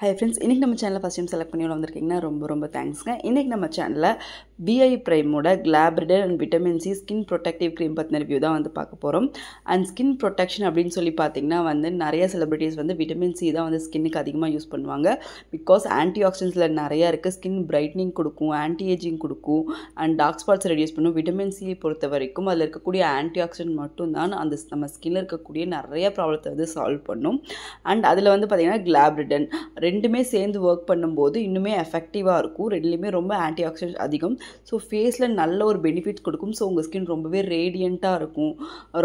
Hi friends, இன்னைக்கு நம்ம சேனலை ஃபர்ஸ்ட் டைம் செலக்ட் பண்ணி வந்திருக்கீங்கன்னா ரொம்ப தேங்க்ஸ்ங்க. இன்னைக்கு நம்ம சேனல்ல BI பிரைமோட glabridin and vitamin C skin protective cream பற்றின ரிவ்யூ தான் வந்து பார்க்க போகிறோம். அண்ட் ஸ்கின் ப்ரொடெக்ஷன் அப்படின்னு சொல்லி பார்த்தீங்கன்னா வந்து நிறைய செலிபிரிட்டிஸ் வந்து விட்டமின் சி தான் வந்து ஸ்கின்னுக்கு அதிகமாக யூஸ் பண்ணுவாங்க. பிகாஸ் ஆன்டி ஆக்சிடென்ட்ஸில் நிறையா இருக்குது. ஸ்கின் பிரைட்னிங் கொடுக்கும், ஆன்டி ஏஜிங் கொடுக்கும், அண்ட் டார்க் ஸ்பாட்ஸ் ரெடியூஸ் பண்ணும். விட்டமின் சி பொறுத்த வரைக்கும் அதில் இருக்கக்கூடிய ஆன்டி ஆக்சிடென்ட் மட்டும்தான் அந்த நம்ம ஸ்கின்னில் இருக்கக்கூடிய நிறைய ப்ராப்ளத்தை வந்து சால்வ் பண்ணும். அண்ட் அதில் வந்து பார்த்திங்கன்னா கிளாப்ரிடன் ரெண்டுமே சேர்ந்து ஒர்க் பண்ணும்போது இன்னுமே எஃபெக்டிவாக இருக்கும். ரெண்டுலேயுமே ரொம்ப ஆன்டி ஆக்சிடென்ட் அதிகம். ஸோ ஃபேஸில் நல்ல ஒரு பெனிஃபிட்ஸ் கொடுக்கும். ஸோ உங்கள் ஸ்கின் ரொம்பவே ரேடியண்ட்டாக இருக்கும்,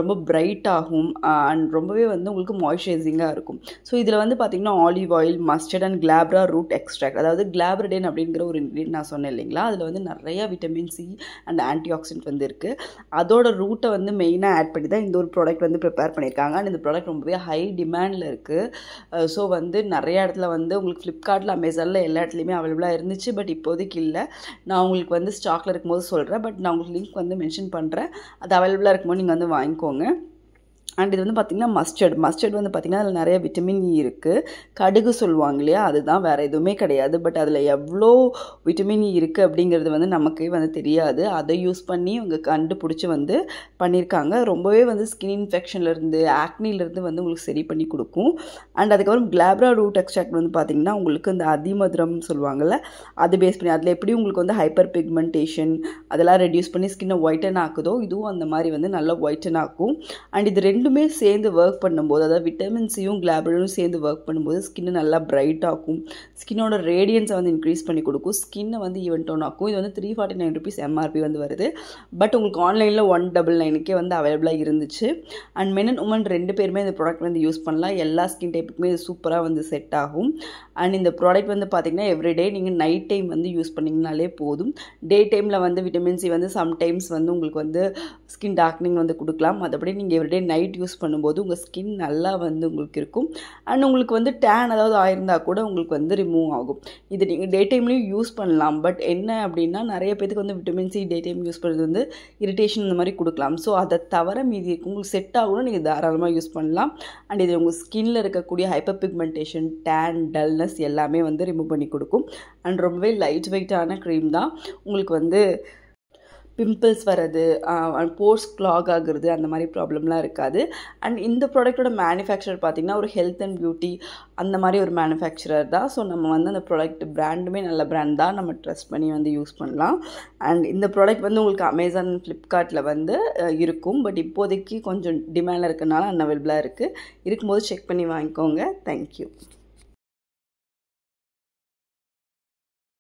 ரொம்ப பிரைட் ஆகும், அண்ட் ரொம்பவே வந்து உங்களுக்கு மாய்ஸ்சரைசிங்காக இருக்கும். ஸோ இதில் வந்து பார்த்திங்கன்னா olive oil, mustard and glabra root extract, அதாவது கிளாப்ரிடன் அப்படிங்கிற ஒரு இன்க்ரீடியன்ட் நான் சொன்னேன் இல்லைங்களா, அதில் வந்து நிறையா vitamin C and anti accident வந்து இருக்குது. அதோட ரூட்டை வந்து மெயினாக ஆட் பண்ணி தான் இந்த ஒரு ப்ராடக்ட் வந்து ப்ரிப்பேர் பண்ணியிருக்காங்க. அண்ட் இந்த ப்ராடக்ட் ரொம்பவே ஹை டிமாண்டில் இருக்குது. ஸோ வந்து நிறைய இடத்துல வந்து உங்களுக்கு ஃப்ளிப்கார்ட்டில், அமேசானில் எல்லா இடத்துலையுமே அவைலபிளாக இருந்துச்சு. பட் இப்போதைக்கு இல்லை. நான் உங்களுக்கு வந்து ஸ்டாக்கில் இருக்கும்போது சொல்கிறேன். பட் நான் உங்களுக்கு லிங்க் வந்து மென்ஷன் பண்ணுறேன். அது அவைலபிளாக இருக்கும்போது நீங்கள் வந்து வாங்கிக்கோங்க. அண்ட் இது வந்து பார்த்திங்கன்னா மஸ்டர்ட் வந்து பார்த்திங்கன்னா அதில் நிறைய விட்டமின் இ இருக்குது. கடுகு சொல்லுவாங்க இல்லையா, அதுதான், வேறு எதுவுமே கிடையாது. பட் அதில் எவ்வளோ விட்டமின் இ இருக்குது அப்படிங்கிறது வந்து நமக்கே வந்து தெரியாது. அதை யூஸ் பண்ணி இவங்க கண்டுபிடிச்சி வந்து பண்ணியிருக்காங்க. ரொம்பவே வந்து ஸ்கின் இன்ஃபெக்ஷன்லேருந்து, ஆக்னிலேருந்து வந்து உங்களுக்கு சரி பண்ணி கொடுக்கும். அண்ட் அதுக்கப்புறம் கிளாப்ரா ரூட் எக்ஸ்ட்ராக்ட் வந்து பார்த்திங்கன்னா உங்களுக்கு இந்த அதிமதுரம் சொல்லுவாங்கள்ல, அது பேஸ் பண்ணி அதில் எப்படி உங்களுக்கு வந்து ஹைப்பர் பிக்மெண்டேஷன் அதெல்லாம் ரெடியூஸ் பண்ணி ஸ்கின்னை ஒயிட்டன் ஆக்குதோ, இதுவும் அந்த மாதிரி வந்து நல்லா ஒயிட்டன் ஆக்கும். அண்ட் இது ரெண்டுமே சேர்ந்து ஒர்க் பண்ணும்போது, அதாவது விட்டமின் சியும் கிளாப்ரிடனும் சேர்ந்து ஒர்க் பண்ணும்போது ஸ்கின்னு நல்லா பிரைட் ஆக்கும். ஸ்கின்னோட ரேடியன்ஸை வந்து இன்க்ரீஸ் பண்ணி கொடுக்கும். ஸ்கின்னை வந்து ஈவன் டோன் ஆக்கும். இது வந்து 349 rupees MRP வந்து வருது. பட் உங்களுக்கு ஆன்லைனில் 199 வந்து அவைலபிளாக இருந்துச்சு. அண்ட் மென் அண்ட் உமன் ரெண்டு பேருமே இந்த ப்ராடக்ட் வந்து யூஸ் பண்ணலாம். எல்லா ஸ்கின் டைப்புக்குமே இது சூப்பராக வந்து செட் ஆகும். அண்ட் இந்த ப்ராடக்ட் வந்து பார்த்திங்கன்னா எவ்ரிடே நீங்கள் நைட் டைம் வந்து யூஸ் பண்ணிங்கனாலே போதும். டே டைமில் வந்து விட்டமின் சி வந்து சம்டைம்ஸ் வந்து உங்களுக்கு வந்து ஸ்கின் டார்க்னிங் வந்து கொடுக்கலாம். மற்றபடி நீங்கள் எவ்ரிடே நைட் யூஸ் பண்ணும்போது உங்கள் ஸ்கின் நல்லா வந்து உங்களுக்கு இருக்கும். அண்ட் உங்களுக்கு வந்து டேன் ஏதாவது ஆயிருந்தால் கூட உங்களுக்கு வந்து ரிமூவ் ஆகும். இது நீங்கள் டே டைம்லேயும் யூஸ் பண்ணலாம். பட் என்ன அப்படின்னா நிறைய பேருக்கு வந்து vitamin C day time use பண்ணுறது வந்து இரிட்டேஷன் இந்த மாதிரி கொடுக்கலாம். ஸோ அதை தவிர மீதி உங்களுக்கு செட் ஆகணும், நீங்கள் தாராளமாக யூஸ் பண்ணலாம். அண்ட் இது உங்கள் ஸ்கின்னில் இருக்கக்கூடிய ஹைப்பர் பிக்மெண்டேஷன், டேன், டல்னஸ் எல்லாமே வந்து ரிமூவ் பண்ணி கொடுக்கும். அண்ட் ரொம்பவே லைட் வெயிட்டான க்ரீம் தான். உங்களுக்கு வந்து பிம்பிள்ஸ் வர்றது, போர்ஸ் கிளாக் ஆகுறது, அந்த மாதிரி ப்ராப்ளம்லாம் இருக்காது. அண்ட் இந்த ப்ராடக்ட்டோட மேனுஃபேக்சரர் பார்த்திங்கன்னா ஒரு ஹெல்த் அண்ட் பியூட்டி அந்த மாதிரி ஒரு மேனுஃபேக்சரர் தான். ஸோ நம்ம வந்து அந்த ப்ராடக்ட் பிராண்டுமே நல்ல பிராண்ட் தான், நம்ம ட்ரஸ்ட் பண்ணி வந்து யூஸ் பண்ணலாம். அண்ட் இந்த ப்ராடக்ட் வந்து உங்களுக்கு அமேசான், ஃப்ளிப்கார்ட்டில் வந்து இருக்கும். பட் இப்போதைக்கு கொஞ்சம் டிமாண்டில் இருக்கனால அன்அவைலபிளாக இருக்கும்போது செக் பண்ணி வாங்கிக்கோங்க. தேங்க்யூ.